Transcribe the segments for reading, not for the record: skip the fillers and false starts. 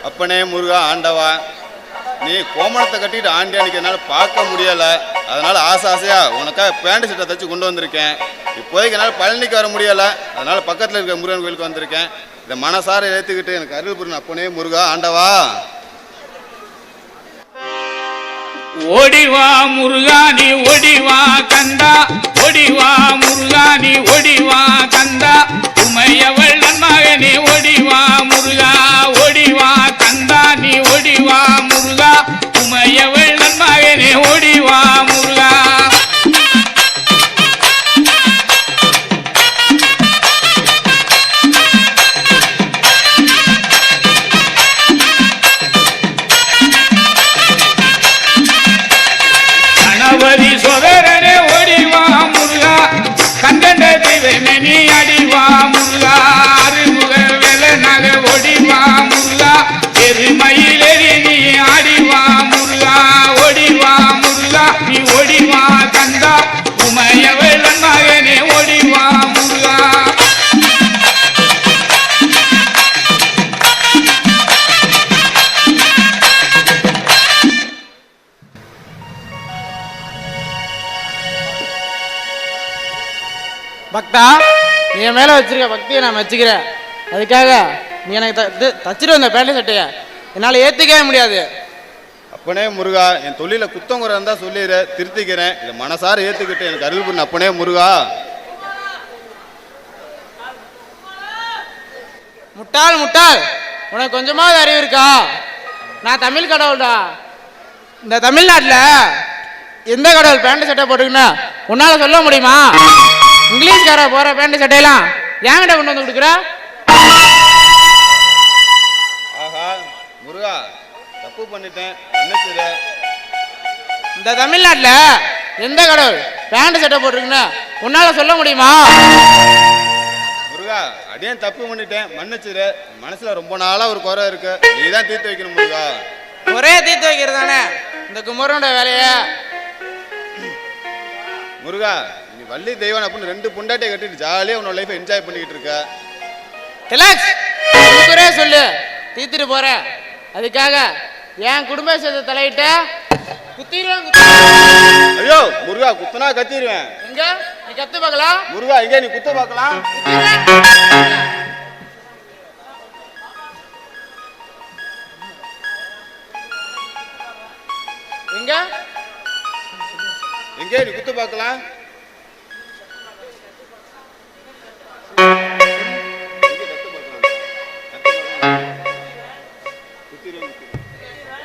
அப்பனே முருகா ஆண்டவா, நீ கோமணத்தை கட்டிட்டு ஆண்டியானிக்கு என்னால் பார்க்க முடியலை. அதனால் ஆசையாக உனக்காக பேண்ட் சட்டை தைச்சு கொண்டு வந்திருக்கேன். இப்போதைக்கு என்னால் பழனிக்கு வர முடியலை. அதனால் பக்கத்தில் இருக்க முருகன் கோயிலுக்கு வந்திருக்கேன். இதை மனசார ஏற்றுக்கிட்டு எனக்கு அருள் புரியணும் அப்பனே முருகா ஆண்டவா. ஓடிவா முருகானி ஓடிவா கந்தா, ஓடிவா முருகானி ஓடிவா கந்தா, உமையவள் நன்மகனே ஓடிவா முருகா, ஓடிவா கந்தா நீ ஓடிவா முருகா, உமையவள் நன்மகனே ஓடிவா முருகா. சோதரனே ஓடிவா முருகா, கந்தண்ட தெய்வமே நீ அடிவா முருகா, அருமுக வேலை நக ஓடிவா முருகா, எருமையிலேறி நீ ஆடிவா முருகா, ஓடிவா முருகா நீ ஓடிவா கந்தா, உமையவள் மகனே ஓடிவா முருகா. பக்தா, நீ என் மேலே வச்சிருக்க பக்தியை நான் வச்சுக்கிறேன். அதுக்காக நீ எனக்கு தச்சிட்டு வந்த பேண்ட் சட்டையை என்னால் ஏற்றுக்கவே முடியாது. அப்பனே முருகா, என் தொழில குத்தம் குறை இருந்தால் சொல்லிடுற, திருத்திக்கிறேன். இதை மனசார ஏற்றுக்கிட்டு எனக்கு அருள் புரியணும் அப்பனே முருகா. முட்டாள் முட்டாள், உனக்கு கொஞ்சமாவது அறிவு இருக்கா? நான் தமிழ் கடவுள்டா. இந்த தமிழ்நாட்டில் எந்த கடவுள் பேண்ட் சட்டை போட்டுக்கினா உன்னால் சொல்ல முடியுமா? இங்கிலீஷ்கார போற பேண்ட் சட்டையெல்லாம் என்கிட்ட கொண்டு வந்து கொடுக்குற. ஆஹா முருகா, தப்பு பண்ணிட்டேன். இந்த தமிழ்நாட்டில் எந்த கடவுள் பேண்ட் சட்டை போட்டிருக்குன்னு உன்னால சொல்ல முடியுமா? முருகா, அடியே தப்பு பண்ணிட்டேன், மன்னிச்சிரு. மனசுல ரொம்ப நாளா ஒரு குறை இருக்கு, நீதான் தீர்த்து வைக்கணும் முருகா. ஒரே தீர்த்து வைக்கிறது தானே இந்த குமரனோட வேலைய. முருகா, நீ வள்ளி தெய்வன் அப்படின்னு 2 பொண்டாட்டியை கட்டிட்டு ஜாலியாக உன்னோட லைஃபை என்ஜாய் பண்ணிக்கிட்டு இருக்க. ரிலாக்ஸ், ஒரே சொல்லு தீர்த்துட்டு போற. அதுக்காக என் குடும்ப சேர்த்து தலையிட்ட குத்திடுவேன். ஐயோ முருகா, குத்துனா கத்திடுவேன். எங்க நீ கத்து பார்க்கலாம்? முருகா, எங்க நீ குத்த பார்க்கலாம்? எங்க எங்கே நீ குத்து பார்க்கலாம்?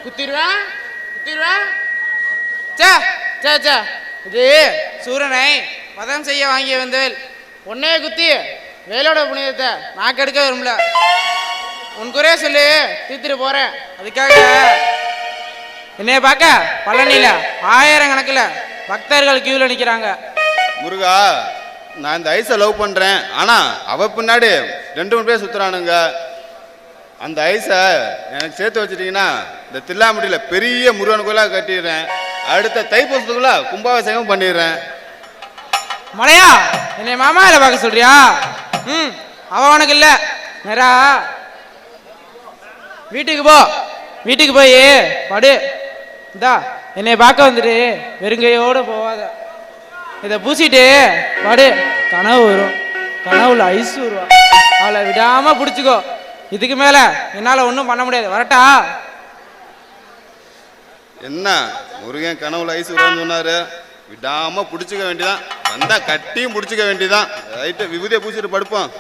குத்திடுவேன் குத்திடுவேன். இது சூரனை வதம் செய்ய வாங்கிய வந்தவேல். உன்னைய குத்தி வேலோட புனிதத்தை நான் கெடுக்க விரும்பல. உன் குறைய சொல்லி தீர்த்துட்டு போறேன். அதுக்காக என்னைய பார்க்க பழனியில 1000 கணக்கில் பக்தர்கள் கியூல நிக்கிறாங்க. முருகா, நான் இந்த ஐஸை லவ் பண்றேன். ஆனா அவ பின்னாடி 2-3 பேர் சுத்துறானுங்க. அந்த ஐஸை எனக்கு சேர்த்து வச்சிட்டீங்கன்னா இந்த தில்லாமுடியில பெரிய முருகன் கோயிலாக கட்டிடுறேன். அடுத்த தைப்பூசத்துக்குள்ள கும்பாபிஷேகம் பண்ணிடுறேன். மலையா, என்னை மாமாவில பார்க்க சொல்றியா? அவ உனக்கு இல்ல. நேரா வீட்டுக்கு போ. வீட்டுக்கு போய் படு. இந்தா என்னை பார்க்க வந்துட்டு வெறுங்கையோடு போவாத. இதை பூசிட்டு படு. கனவு வரும். கனவுல ஐஸ் வருவா. அவளை விடாம பிடிச்சிக்கோ. இதுக்கு மேல என்னால ஒன்றும் பண்ண முடியாது. வரட்டா? என்ன முருகன் கனவுல ஐஸ் வருவான்னு சொன்னாரு. விடாம பிடிச்சிக்க வேண்டியதான். வந்தா கட்டியும் பிடிச்சிக்க வேண்டியதான். ரைட்டு, விபூதியை பூசிட்டு படுப்போம்.